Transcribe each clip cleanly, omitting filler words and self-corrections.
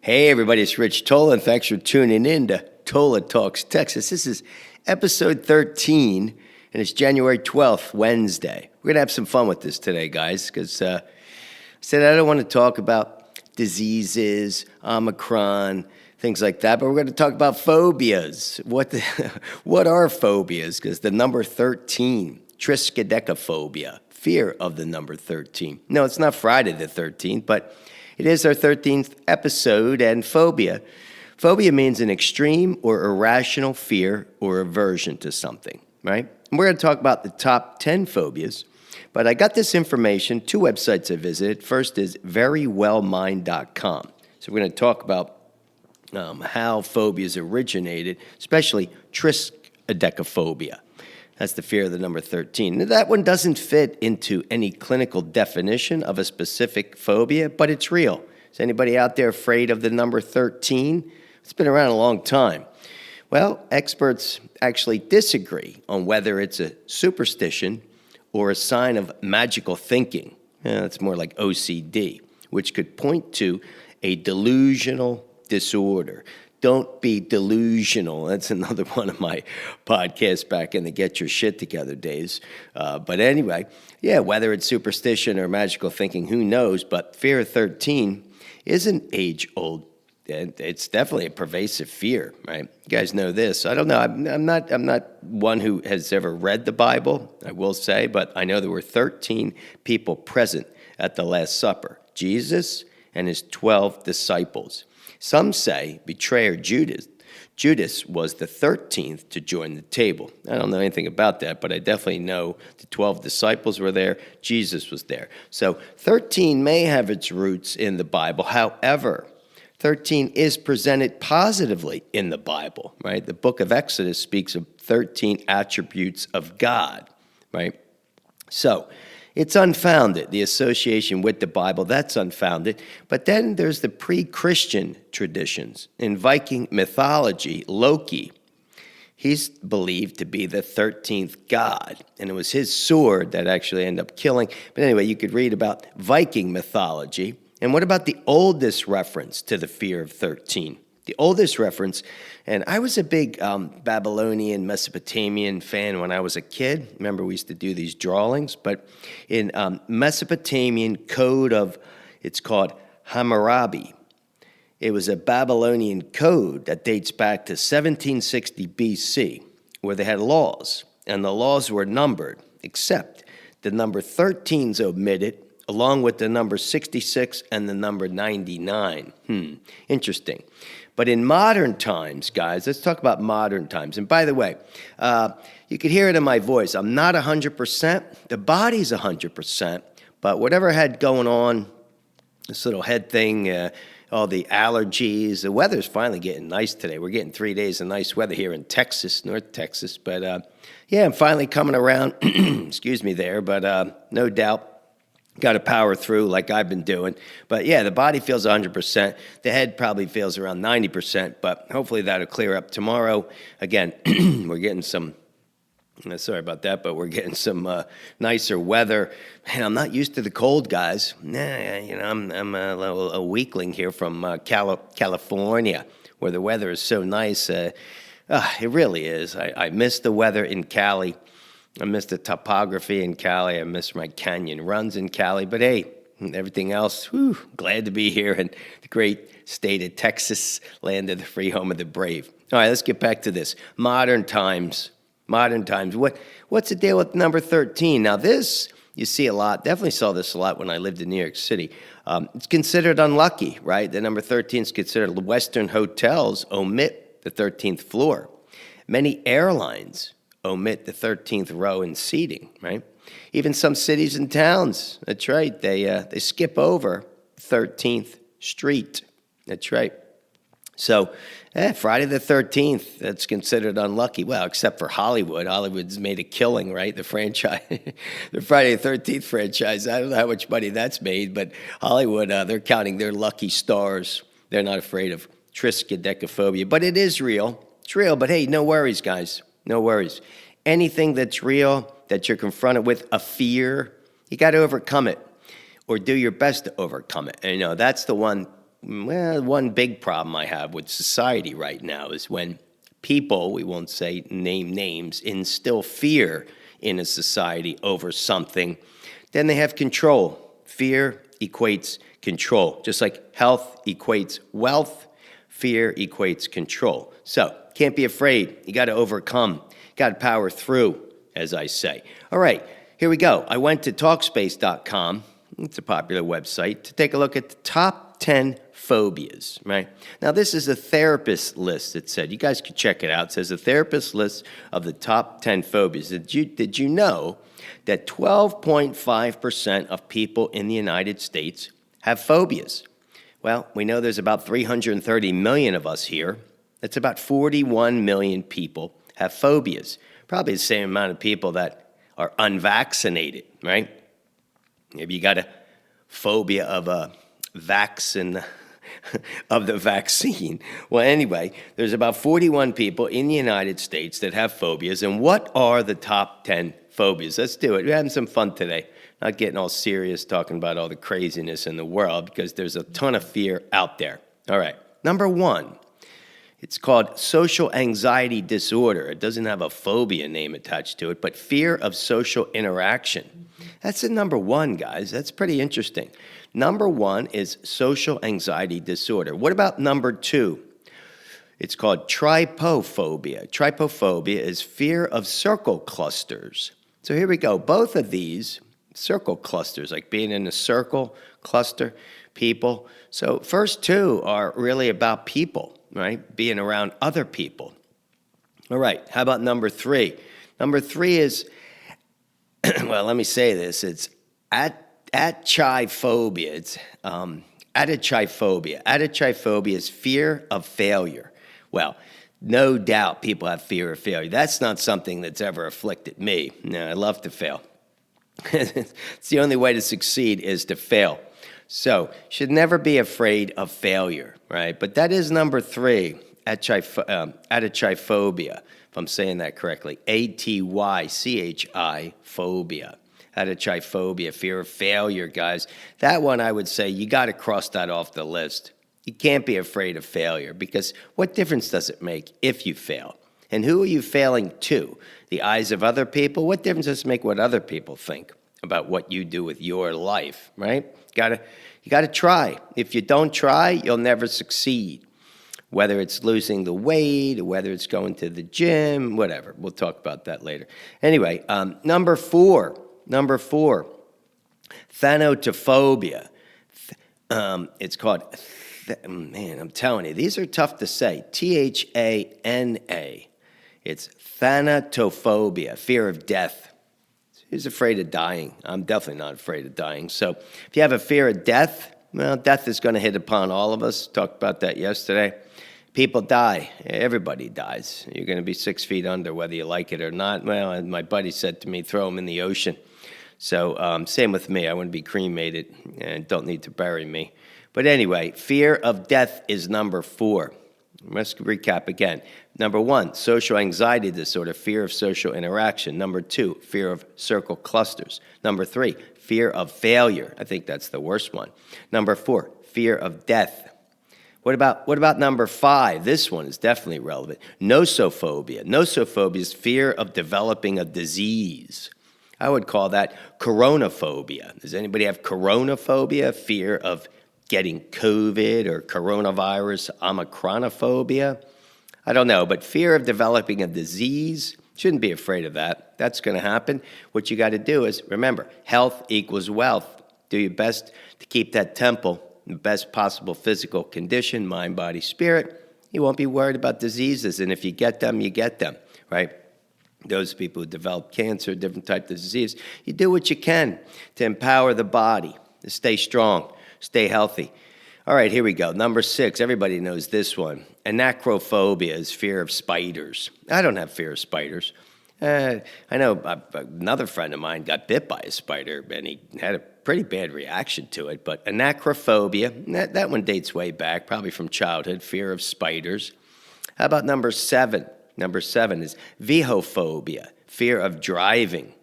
Hey everybody, it's Rich Tola, and thanks for tuning in to Tola Talks Texas. This is episode 13, and it's January 12th, Wednesday. We're going to have some fun with this today, guys, because I said I don't want to talk about diseases, Omicron, things like that, but we're going to talk about phobias. What are phobias? Because the number 13, Triphobia, fear of the number 13. No, it's not Friday the 13th, but it is our 13th episode, and phobia. Phobia means an extreme or irrational fear or aversion to something, right? And we're going to talk about the top 10 phobias, but I got this information, two websites I visited. First is verywellmind.com. So we're going to talk about how phobias originated, especially Triphobia. That's the fear of the number 13. Now, that one doesn't fit into any clinical definition of a specific phobia, but it's real. Is anybody out there afraid of the number 13? It's been around a long time. Well, experts actually disagree on whether it's a superstition or a sign of magical thinking. That's more like OCD, which could point to a delusional disorder. Don't be delusional. That's another one of my podcasts back in the Get Your Shit Together days. But anyway, whether it's superstition or magical thinking, who knows? But fear of 13 isn't age-old. It's definitely a pervasive fear, right? You guys know this. I don't know. I'm not one who has ever read the Bible, I will say, but I know there were 13 people present at the Last Supper. Jesus and his 12 disciples. Some say betrayer Judas was the 13th to join the table. I don't know anything about that, but I definitely know the 12 disciples were there. Jesus was there. So 13 may have its roots in the Bible. However, 13 is presented positively in the Bible, right? The book of Exodus speaks of 13 attributes of God, right? So it's unfounded, the association with the Bible, that's unfounded. But then there's the pre-Christian traditions. In Viking mythology, Loki, he's believed to be the 13th god, and it was his sword that actually ended up killing. But anyway, you could read about Viking mythology. And what about the oldest reference to the fear of 13? The oldest reference, and I was a big Babylonian, Mesopotamian fan when I was a kid. Remember, we used to do these drawings. But in Mesopotamian code it's called Hammurabi. It was a Babylonian code that dates back to 1760 BC, where they had laws, and the laws were numbered, except the number 13's omitted, along with the number 66 and the number 99. Interesting. But in modern times, guys, let's talk about modern times. And by the way, you could hear it in my voice. I'm not 100%. The body's 100%. But whatever I had going on, this little head thing, all the allergies, the weather's finally getting nice today. We're getting 3 days of nice weather here in Texas, North Texas. But I'm finally coming around. Excuse me there. But no doubt, got to power through like I've been doing. But the body feels 100%. The head probably feels around 90%, but hopefully that'll clear up tomorrow. Again, we're getting some, sorry about that, but we're getting some nicer weather. Man, I'm not used to the cold, guys. I'm a weakling here from California, where the weather is so nice. It really is. I miss the weather in Cali. I miss the topography in Cali. I miss my canyon runs in Cali. But hey, everything else, glad to be here in the great state of Texas, land of the free, home of the brave. All right, let's get back to this. Modern times. What's the deal with number 13? Now this, you see a lot. Definitely saw this a lot when I lived in New York City. It's considered unlucky, right? The number 13 is considered. Western hotels omit the 13th floor. Many airlines omit the 13th row in seating, right? Even some cities and towns, that's right, they skip over 13th Street. That's right. So Friday the 13th, that's considered unlucky. Well, except for Hollywood. Hollywood's made a killing, right? The franchise, the Friday the 13th franchise, I don't know how much money that's made, but Hollywood, they're counting their lucky stars. They're not afraid of Triphobia, but it is real. It's real, but hey, no worries, guys. No worries. Anything that's real, that you're confronted with, a fear, you got to overcome it or do your best to overcome it. And, that's the one well, one big problem I have with society right now is when people, we won't say name names, instill fear in a society over something, then they have control. Fear equates control. Just like health equates wealth, fear equates control. So, can't be afraid. You got to overcome. Got to power through, as I say. All right, here we go. I went to Talkspace.com. It's a popular website to take a look at the top 10 phobias, right? Now, this is a therapist list, it said. You guys could check it out. It says a therapist list of the top 10 phobias. Did you know that 12.5% of people in the United States have phobias? Well, we know there's about 330 million of us here. That's about 41 million people have phobias. Probably the same amount of people that are unvaccinated, right? Maybe you got a phobia of a vaccine, of the vaccine. Well, anyway, there's about 41 people in the United States that have phobias. And what are the top 10 phobias? Let's do it. We're having some fun today. Not getting all serious talking about all the craziness in the world because there's a ton of fear out there. All right. Number 1. It's called social anxiety disorder. It doesn't have a phobia name attached to it, but fear of social interaction. That's the number 1, guys. That's pretty interesting. Number 1 is social anxiety disorder. What about number 2? It's called Triphobia. Triphobia is fear of circle clusters. So here we go. Both of these, circle clusters, like being in a circle, cluster, people. So first 2 are really about people, right? Being around other people. All right, how about number 3? Number 3 is, well, let me say this. It's Acrophobia. It's Acrophobia. Acrophobia is fear of failure. Well, no doubt people have fear of failure. That's not something that's ever afflicted me. No, I love to fail. It's the only way to succeed is to fail. So, should never be afraid of failure, right? But that is number 3, Acrophobia, if I'm saying that correctly. Atychi phobia. Acrophobia, fear of failure, guys. That one, I would say, you got to cross that off the list. You can't be afraid of failure because what difference does it make if you fail? And who are you failing to? The eyes of other people? What difference does it make what other people think about what you do with your life, right? You gotta try. If you don't try, you'll never succeed. Whether it's losing the weight, or whether it's going to the gym, whatever. We'll talk about that later. Anyway, number 4, Thanotophobia. It's called, man, I'm telling you, these are tough to say. Thana. It's Thanatophobia, fear of death. Who's afraid of dying? I'm definitely not afraid of dying. So if you have a fear of death, well, death is going to hit upon all of us. Talked about that yesterday. People die. Everybody dies. You're going to be 6 feet under whether you like it or not. Well, my buddy said to me, throw them in the ocean. So same with me. I want to be cremated and don't need to bury me. But anyway, fear of death is number 4. Let's recap again. Number 1, social anxiety disorder, fear of social interaction. Number 2, fear of circle clusters. Number 3, fear of failure. I think that's the worst one. Number 4, fear of death. What about number 5? This one is definitely relevant. Nosophobia. Nosophobia is fear of developing a disease. I would call that coronaphobia. Does anybody have coronaphobia? Fear of getting COVID or coronavirus, Omicronophobia? I don't know, but fear of developing a disease, shouldn't be afraid of that. That's going to happen. What you got to do is, remember, health equals wealth. Do your best to keep that temple in the best possible physical condition, mind, body, spirit. You won't be worried about diseases, and if you get them, right? Those people who develop cancer, different types of disease, you do what you can to empower the body, to stay strong, stay healthy. All right, here we go. Number 6, everybody knows this one. Acrophobia is fear of spiders. I don't have fear of spiders. I know another friend of mine got bit by a spider, and he had a pretty bad reaction to it. But acrophobia, that one dates way back, probably from childhood, fear of spiders. How about number 7? Number 7 is Vehiphobia, fear of driving.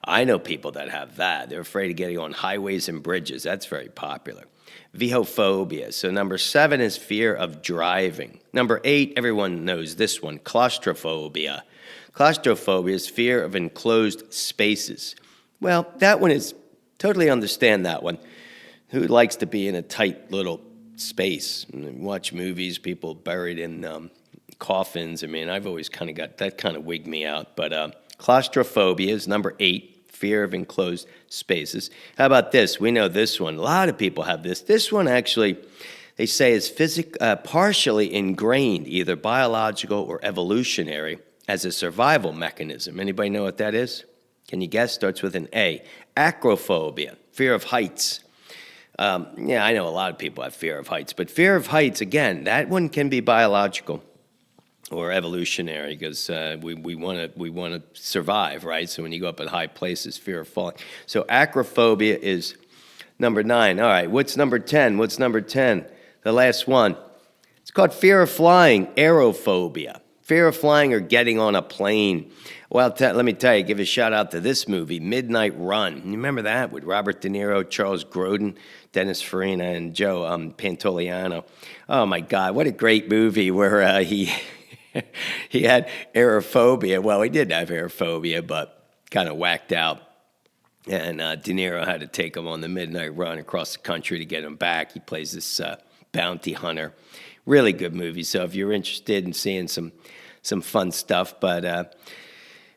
I know people that have that. They're afraid of getting on highways and bridges. That's very popular. Vehiphobia. So number 7 is fear of driving. Number 8, everyone knows this one, claustrophobia. Claustrophobia is fear of enclosed spaces. Well, that one is, totally understand that one. Who likes to be in a tight little space? Watch movies, people buried in coffins. I mean, I've always kind of got, that kind of wigged me out. But claustrophobia is number 8, fear of enclosed spaces. How about this? We know this one. A lot of people have this. This one actually, they say, is partially ingrained, either biological or evolutionary, as a survival mechanism. Anybody know what that is? Can you guess? Starts with an A. Acrophobia, fear of heights. Yeah, I know a lot of people have fear of heights, but fear of heights, again, that one can be biological or evolutionary, because we want to survive, right? So when you go up at high places, fear of falling. So acrophobia is number 9. All right, what's number 10? What's number 10? The last one. It's called fear of flying, aerophobia. Fear of flying or getting on a plane. Well, let me tell you, give a shout out to this movie, Midnight Run. You remember that with Robert De Niro, Charles Grodin, Dennis Farina, and Joe Pantoliano. Oh my God, what a great movie where he he had aerophobia. Well, he did have aerophobia, but kind of whacked out. And De Niro had to take him on the midnight run across the country to get him back. He plays this bounty hunter. Really good movie. So if you're interested in seeing some fun stuff, but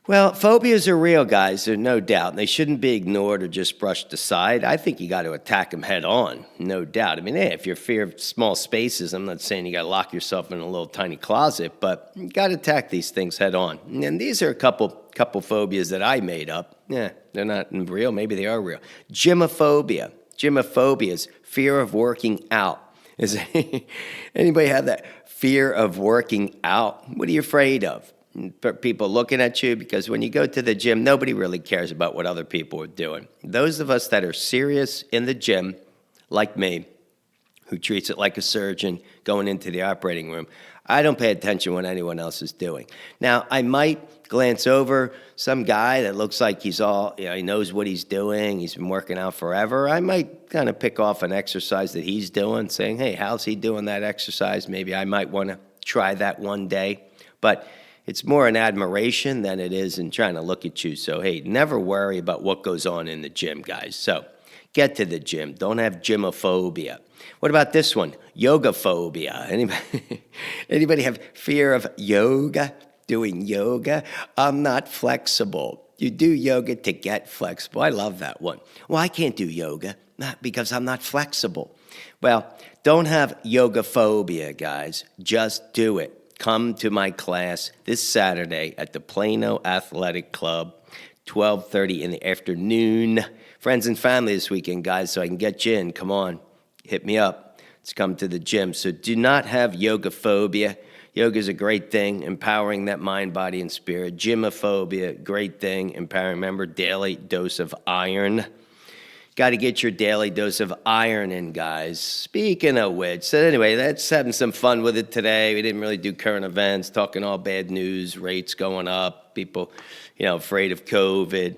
well, phobias are real, guys. There's no doubt. They shouldn't be ignored or just brushed aside. I think you got to attack them head on, no doubt. I mean, hey, if you're fear of small spaces, I'm not saying you got to lock yourself in a little tiny closet, but you got to attack these things head on. And these are a couple phobias that I made up. Yeah, they're not real. Maybe they are real. Gymophobia. Gymophobia is fear of working out. Is anybody have that fear of working out? What are you afraid of? People looking at you? Because when you go to the gym, nobody really cares about what other people are doing. Those of us that are serious in the gym, like me, who treats it like a surgeon going into the operating room, I don't pay attention to what anyone else is doing. Now, I might glance over some guy that looks like he's all, he knows what he's doing, he's been working out forever. I might kind of pick off an exercise that he's doing, saying, hey, how's he doing that exercise? Maybe I might want to try that one day. But it's more an admiration than it is in trying to look at you. So, hey, never worry about what goes on in the gym, guys. So, get to the gym. Don't have gymophobia. What about this one? Yogaphobia. Anybody have fear of yoga? Doing yoga? I'm not flexible. You do yoga to get flexible. I love that one. Well, I can't do yoga, not because I'm not flexible. Well, don't have yogaphobia, guys. Just do it. Come to my class this Saturday at the Plano Athletic Club, 12:30 in the afternoon. Friends and family this weekend, guys, so I can get you in. Come on, hit me up. Let's come to the gym. So do not have yogaphobia. Yoga is a great thing, empowering that mind, body, and spirit. Gymophobia, great thing, empowering. Remember, daily dose of iron. Got to get your daily dose of iron in, guys. Speaking of which, so anyway, that's having some fun with it today. We didn't really do current events, talking all bad news, rates going up, people, afraid of COVID.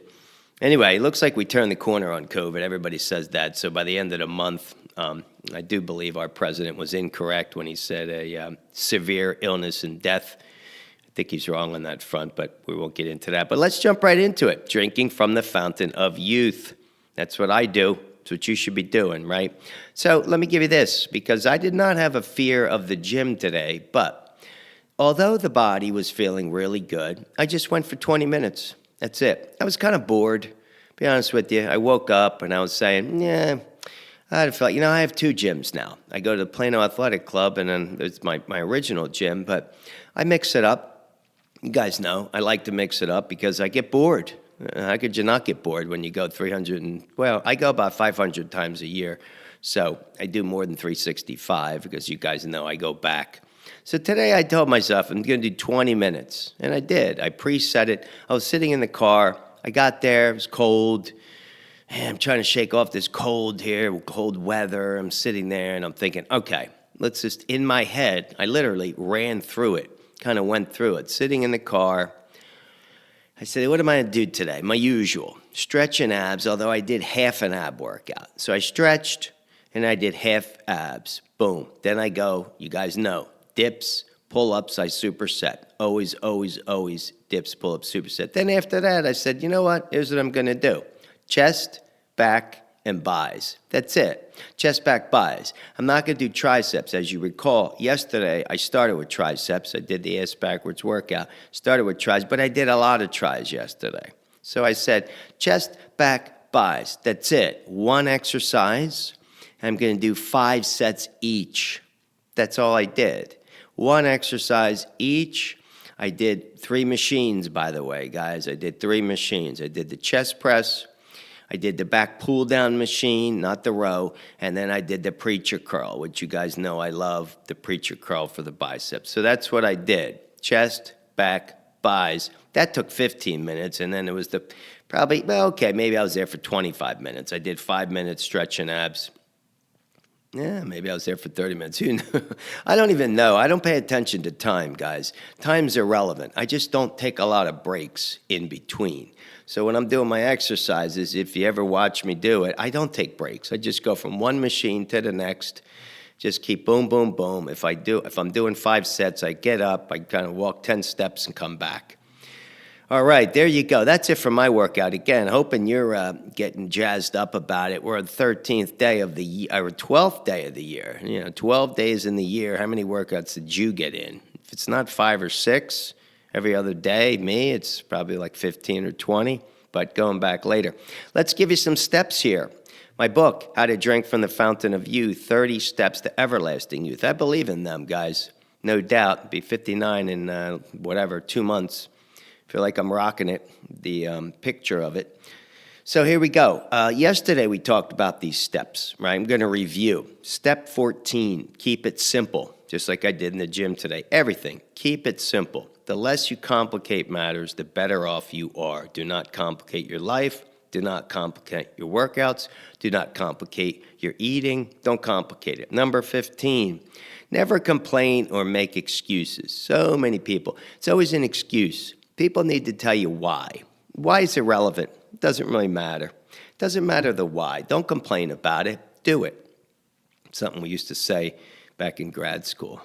Anyway, it looks like we turned the corner on COVID. Everybody says that. So by the end of the month, I do believe our president was incorrect when he said a severe illness and death. I think he's wrong on that front, but we won't get into that. But let's jump right into it. Drinking from the fountain of youth. That's what I do. It's what you should be doing, right? So let me give you this, because I did not have a fear of the gym today, but although the body was feeling really good, I just went for 20 minutes. That's it. I was kind of bored, to be honest with you. I woke up and I was saying, yeah, I felt, I have 2 gyms now. I go to the Plano Athletic Club, and then it's my original gym, but I mix it up. You guys know I like to mix it up because I get bored. How could you not get bored when you go 300 I go about 500 times a year. So I do more than 365 because you guys know I go back. So today I told myself I'm going to do 20 minutes, and I did. I preset it. I was sitting in the car. I got there. It was cold. I'm trying to shake off this cold here, cold weather. I'm sitting there, and I'm thinking, okay, let's just, in my head, I literally ran through it, kind of went through it, sitting in the car. I said, what am I going to do today? My usual. stretch and abs, although I did half an ab workout. So I stretched and I did half abs. Boom. Then I go, you guys know, dips, pull-ups, I superset. Always, always, always dips, pull-ups, superset. Then after that, I said, you know what? Here's what I'm going to do. Chest, back, and buys. That's it. Chest, back, buys. I'm not going to do triceps. As you recall, yesterday I started with triceps. I did the ass backwards workout. Started with tries, but I did a lot of tries yesterday. So I said, chest, back, buys. That's it. One exercise. I'm going to do 5 sets each. That's all I did. One exercise each. I did 3 machines, by the way, guys. I did 3 machines. I did the chest press. I did the back pull-down machine, not the row, and then I did the preacher curl, which you guys know I love, the preacher curl for the biceps. So that's what I did. Chest, back, buys. That took 15 minutes, and then it was maybe I was there for 25 minutes. I did 5 minutes stretch and abs. Yeah, maybe I was there for 30 minutes. Who knows? I don't even know. I don't pay attention to time, guys. Time's irrelevant. I just don't take a lot of breaks in between. So when I'm doing my exercises, if you ever watch me do it, I don't take breaks. I just go from one machine to the next. Just keep boom, boom, boom. If I'm doing 5 sets, I get up, I kind of walk 10 steps and come back. All right, there you go. That's it for my workout. Again, hoping you're getting jazzed up about it. We're on the 13th day of the year, or 12th day of the year. 12 days in the year. How many workouts did you get in? If it's not 5 or 6 every other day, it's probably like 15 or 20, but going back later. Let's give you some steps here. My book, How to Drink from the Fountain of Youth, 30 Steps to Everlasting Youth. I believe in them, guys. No doubt. I'll be 59 in 2 months. Feel like I'm rocking it, the picture of it. So here we go. Yesterday we talked about these steps, right? I'm going to review. Step 14, keep it simple, just like I did in the gym today. Everything, keep it simple. The less you complicate matters, the better off you are. Do not complicate your life. Do not complicate your workouts. Do not complicate your eating. Don't complicate it. Number 15, never complain or make excuses. So many people. It's always an excuse. People need to tell you why. Why is irrelevant. It doesn't really matter. It doesn't matter the why. Don't complain about it. Do it. Something we used to say back in grad school.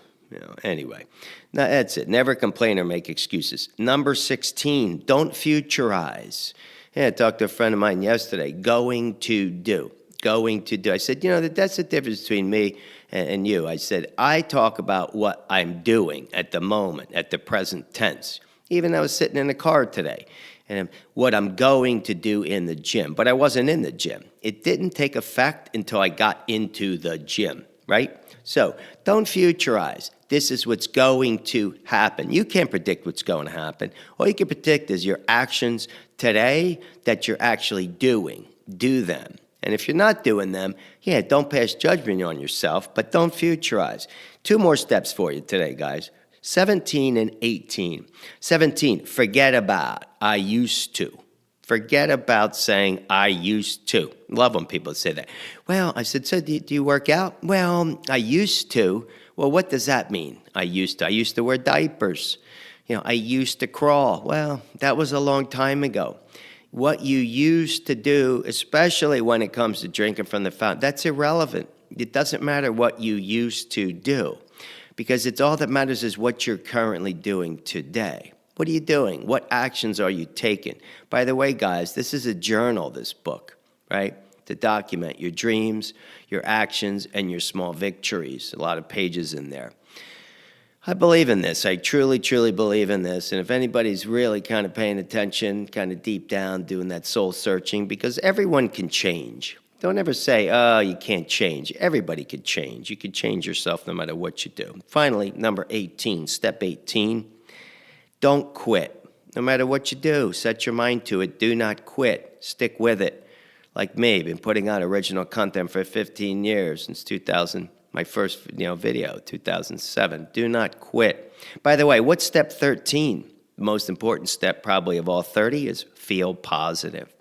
Anyway, now that's it. Never complain or make excuses. Number 16, don't futurize. I talked to a friend of mine yesterday. Going to do. I said, that's the difference between me and you. I said, I talk about what I'm doing at the moment, at the present tense. Even I was sitting in the car today, and what I'm going to do in the gym. But I wasn't in the gym. It didn't take effect until I got into the gym, right? So don't futurize. This is what's going to happen. You can't predict what's going to happen. All you can predict is your actions today that you're actually doing. Do them. And if you're not doing them, don't pass judgment on yourself, but don't futurize. 2 more steps for you today, guys. 17 and 18. 17, forget about, I used to. Forget about saying, I used to. Love when people say that. Well, I said, so do you work out? Well, I used to. Well, what does that mean? I used to wear diapers. I used to crawl. Well, that was a long time ago. What you used to do, especially when it comes to drinking from the fountain, that's irrelevant. It doesn't matter what you used to do. Because it's all that matters is what you're currently doing today. What are you doing? What actions are you taking? By the way, guys, this is a journal, this book, right? To document your dreams, your actions, and your small victories. A lot of pages in there. I believe in this. I truly, truly believe in this. And if anybody's really kind of paying attention, kind of deep down, doing that soul searching, because everyone can change. Don't ever say, oh, you can't change. Everybody could change. You could change yourself no matter what you do. Finally, number 18, step 18, don't quit. No matter what you do, set your mind to it. Do not quit. Stick with it. Like me, been putting out original content for 15 years, since 2000, my first video, 2007. Do not quit. By the way, what's step 13? The most important step probably of all 30 is feel positive.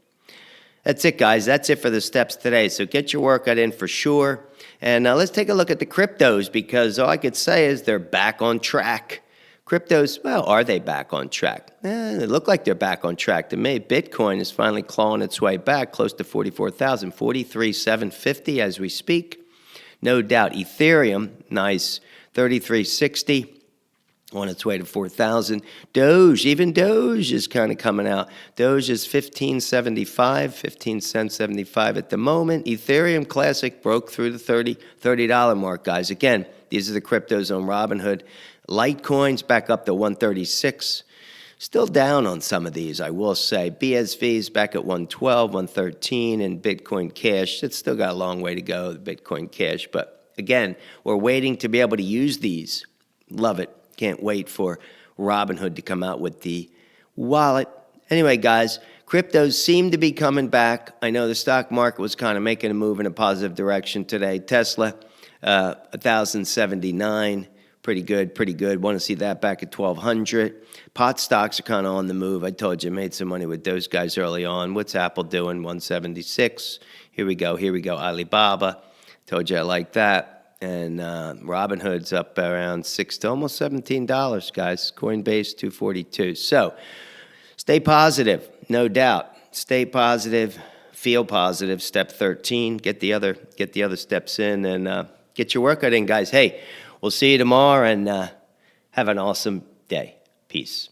That's it, guys. That's it for the steps today. So get your workout in for sure. And let's take a look at the Kryptos, because all I could say is they're back on track. Cryptos, well, are they back on track? They look like they're back on track to me. Bitcoin is finally clawing its way back close to 44,000, 43,750 as we speak. No doubt. Ethereum, nice, 3360. On its way to 4,000. Doge, even Doge is kind of coming out. Doge is 15.75, 15 cents 75 at the moment. Ethereum Classic broke through the $30 mark, guys. Again, these are the cryptos on Robinhood. Litecoins back up to 136. Still down on some of these, I will say. BSV is back at 112, 113, and Bitcoin Cash, it's still got a long way to go, the Bitcoin Cash. But again, we're waiting to be able to use these. Love it. Can't wait for Robinhood to come out with the wallet. Anyway, guys, cryptos seem to be coming back. I know the stock market was kind of making a move in a positive direction today. Tesla, 1,079. Pretty good, pretty good. Want to see that back at 1,200. Pot stocks are kind of on the move. I told you, made some money with those guys early on. What's Apple doing? 176. Here we go, here we go. Alibaba. Told you I like that. And Robinhood's up around $6 to almost $17, guys. Coinbase, 242. So stay positive, no doubt. Stay positive, feel positive. Step 13. Get the other steps in and get your workout in, guys. Hey, we'll see you tomorrow and have an awesome day. Peace.